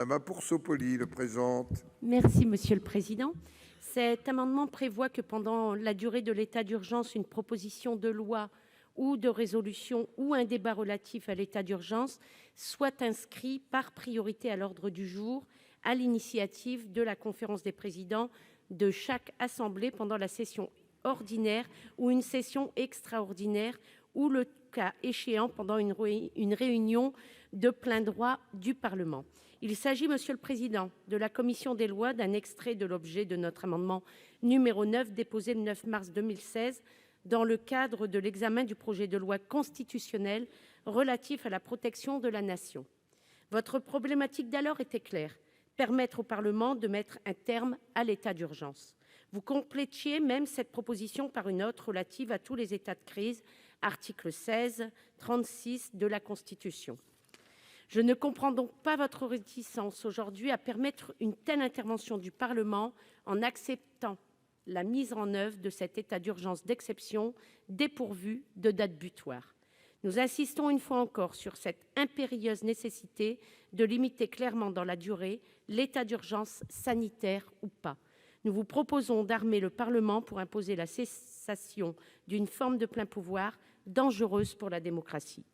Madame Pour-Sopoli le présente. Merci Monsieur le Président. Cet amendement prévoit que pendant la durée de l'état d'urgence, une proposition de loi ou de résolution ou un débat relatif à l'état d'urgence soit inscrit par priorité à l'ordre du jour, à l'initiative de la conférence des présidents de chaque assemblée pendant la session ordinaire ou une session extraordinaire, ou le cas échéant pendant une réunion de plein droit du Parlement. Il s'agit, Monsieur le Président, de la commission des lois, d'un extrait de l'objet de notre amendement numéro 9, déposé le 9 mars 2016, dans le cadre de l'examen du projet de loi constitutionnelle relatif à la protection de la Nation. Votre problématique d'alors était claire : permettre au Parlement de mettre un terme à l'état d'urgence. Vous complétiez même cette proposition par une autre relative à tous les états de crise, articles 16 et 36 de la Constitution. Je ne comprends donc pas votre réticence aujourd'hui à permettre une telle intervention du Parlement en acceptant la mise en oeuvre de cet état d'urgence d'exception dépourvu de date butoir. Nous insistons une fois encore sur cette impérieuse nécessité de limiter clairement dans la durée l'état d'urgence sanitaire ou pas. Nous vous proposons d'armer le Parlement pour imposer la cessation d'une forme de plein pouvoir dangereuse pour la démocratie.